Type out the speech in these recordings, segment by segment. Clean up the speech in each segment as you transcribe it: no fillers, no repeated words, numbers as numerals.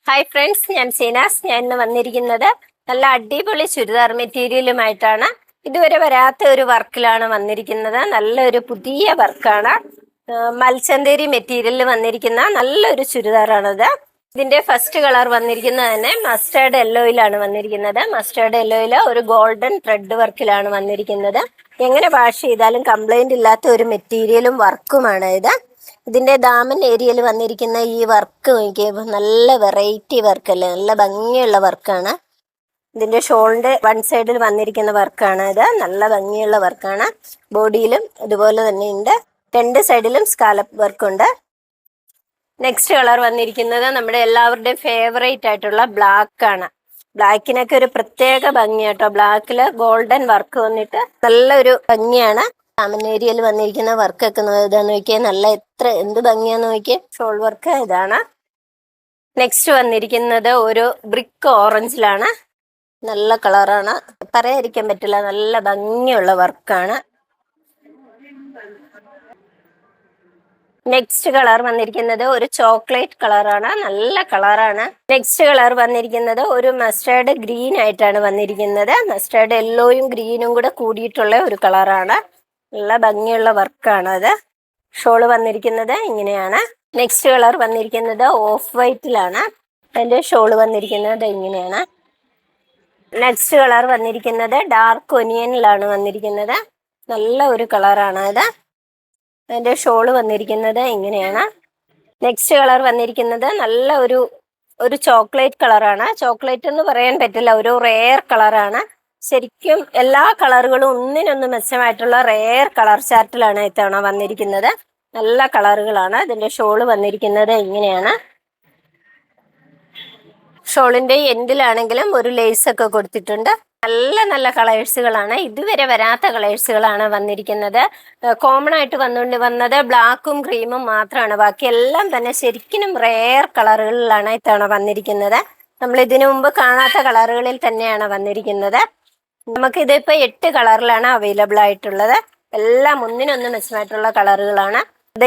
Hi friends, ഞാൻ സീനാസ്. ഞാൻ ഇന്ന് വന്നിരിക്കുന്നത് നല്ല അടിപൊളി ചുരിദാർ മെറ്റീരിയലുമായിട്ടാണ്. ഇതുവരെ വരാത്ത ഒരു വർക്കിലാണ് വന്നിരിക്കുന്നത്. നല്ലൊരു പുതിയ വർക്കാണ്. മൽച്ചന്തേരി മെറ്റീരിയലിൽ വന്നിരിക്കുന്ന നല്ലൊരു ചുരിദാറാണിത്. ഇതിന്റെ ഫസ്റ്റ് കളർ വന്നിരിക്കുന്നത് തന്നെ മസ്റ്റേർഡ് യെല്ലോയിലാണ് വന്നിരിക്കുന്നത്. മസ്റ്റേർഡ് യെല്ലോയിൽ ഒരു ഗോൾഡൻ ത്രെഡ് വർക്കിലാണ് വന്നിരിക്കുന്നത്. എങ്ങനെ വാഷ് ചെയ്താലും കംപ്ലൈന്റ് ഇല്ലാത്ത ഒരു മെറ്റീരിയലും വർക്കുമാണ് ഇത്. ഇതിന്റെ ദാമൻ ഏരിയയിൽ വന്നിരിക്കുന്ന ഈ വർക്ക് നോക്കിയപ്പോൾ നല്ല വെറൈറ്റി വർക്കല്ലേ, നല്ല ഭംഗിയുള്ള വർക്കാണ്. ഇതിന്റെ ഷോളിന്റെ വൺ സൈഡിൽ വന്നിരിക്കുന്ന വർക്കാണ് ഇത്. നല്ല ഭംഗിയുള്ള വർക്കാണ്. ബോഡിയിലും ഇതുപോലെ തന്നെ ഉണ്ട്. രണ്ട് സൈഡിലും സ്കാലപ്പ് വർക്കുണ്ട്. നെക്സ്റ്റ് കളർ വന്നിരിക്കുന്നത് നമ്മുടെ എല്ലാവരുടെയും ഫേവറേറ്റ് ആയിട്ടുള്ള ബ്ലാക്ക് ആണ്. ബ്ലാക്കിനൊക്കെ ഒരു പ്രത്യേക ഭംഗിയാട്ടോ. ബ്ലാക്കില് ഗോൾഡൻ വർക്ക് വന്നിട്ട് നല്ലൊരു ഭംഗിയാണ്. ഏരിയയിൽ വന്നിരിക്കുന്ന വർക്കൊക്കെ ഇതാന്ന് നോക്കിയാൽ നല്ല എന്ത് ഭംഗിയാന്ന് നോക്കിയാൽ. ഷോൾ വർക്ക് ഇതാണ്. നെക്സ്റ്റ് വന്നിരിക്കുന്നത് ഒരു ബ്രിക്ക് ഓറഞ്ചിലാണ്. നല്ല കളറാണ്, പറയാതിരിക്കാൻ പറ്റില്ല. നല്ല ഭംഗിയുള്ള വർക്കാണ്. നെക്സ്റ്റ് കളർ വന്നിരിക്കുന്നത് ഒരു ചോക്ലേറ്റ് കളറാണ്. നല്ല കളറാണ്. നെക്സ്റ്റ് കളർ വന്നിരിക്കുന്നത് ഒരു മസ്റ്റേർഡ് ഗ്രീൻ ആയിട്ടാണ് വന്നിരിക്കുന്നത്. മസ്റ്റേർഡ് യെല്ലോയും ഗ്രീനും കൂടെ കൂടിയിട്ടുള്ള ഒരു കളറാണ്. നല്ല ഭംഗിയുള്ള വർക്കാണ് അത്. ഷോള് വന്നിരിക്കുന്നത് ഇങ്ങനെയാണ്. നെക്സ്റ്റ് കളർ വന്നിരിക്കുന്നത് ഓഫ് വൈറ്റിലാണ്. അതിന്റെ ഷോള് വന്നിരിക്കുന്നത് ഇങ്ങനെയാണ്. നെക്സ്റ്റ് കളർ വന്നിരിക്കുന്നത് ഡാർക്ക് ഒനിയനിലാണ് വന്നിരിക്കുന്നത്. നല്ല ഒരു കളറാണ് അത്. അതിന്റെ ഷോള് വന്നിരിക്കുന്നത് ഇങ്ങനെയാണ്. നെക്സ്റ്റ് കളർ വന്നിരിക്കുന്നത് നല്ല ഒരു ചോക്ലേറ്റ് കളറാണ്. ചോക്ലേറ്റ് എന്ന് പറയാൻ പറ്റില്ല, ഒരു റെയർ കളറാണ്. ശരിക്കും എല്ലാ കളറുകളും ഒന്നിനൊന്ന് മെച്ചമായിട്ടുള്ള റെയർ കളർ ചാർട്ടിലാണ് ഇത്തവണ വന്നിരിക്കുന്നത്. നല്ല കളറുകളാണ്. ഇതിന്റെ ഷോള് വന്നിരിക്കുന്നത് ഇങ്ങനെയാണ്. ഷോളിന്റെ എൻഡിലാണെങ്കിലും ഒരു ലേസ് ഒക്കെ കൊടുത്തിട്ടുണ്ട്. നല്ല നല്ല കളേഴ്സുകളാണ്. ഇതുവരെ വരാത്ത കളേഴ്സുകളാണ് വന്നിരിക്കുന്നത്. കോമൺ ആയിട്ട് വന്നത് ബ്ലാക്കും ക്രീമും മാത്രമാണ്. ബാക്കി എല്ലാം തന്നെ ശരിക്കും റെയർ കളറുകളിലാണ് ഇത്തവണ വന്നിരിക്കുന്നത്. നമ്മൾ ഇതിനു മുമ്പ് കാണാത്ത കളറുകളിൽ തന്നെയാണ് വന്നിരിക്കുന്നത്. നമുക്ക് ഇതിപ്പോ 8 കളറിലാണ് അവൈലബിൾ ആയിട്ടുള്ളത്. എല്ലാം ഒന്നിനൊന്ന് മെച്ചമായിട്ടുള്ള കളറുകളാണ്.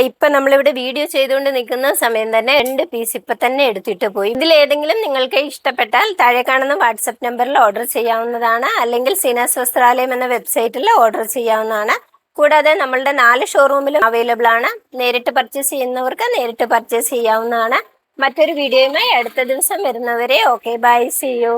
ഇപ്പൊ നമ്മളിവിടെ വീഡിയോ ചെയ്തുകൊണ്ട് നിൽക്കുന്ന സമയം തന്നെ 2 പീസ് ഇപ്പൊ തന്നെ എടുത്തിട്ട് പോയി. ഇതിലേതെങ്കിലും നിങ്ങൾക്ക് ഇഷ്ടപ്പെട്ടാൽ താഴെ കാണുന്ന വാട്സപ്പ് നമ്പറിൽ ഓർഡർ ചെയ്യാവുന്നതാണ്. അല്ലെങ്കിൽ സീനാസ് വസ്ത്രാലയം എന്ന വെബ്സൈറ്റിൽ ഓർഡർ ചെയ്യാവുന്നതാണ്. കൂടാതെ നമ്മളുടെ 4 ഷോറൂമിലും അവൈലബിൾ ആണ്. നേരിട്ട് പർച്ചേസ് ചെയ്യുന്നവർക്ക് നേരിട്ട് പർച്ചേസ് ചെയ്യാവുന്നതാണ്. മറ്റൊരു വീഡിയോയുമായി അടുത്ത ദിവസം വരുന്നവരെ ഓക്കെ, ബൈ, സീ യു.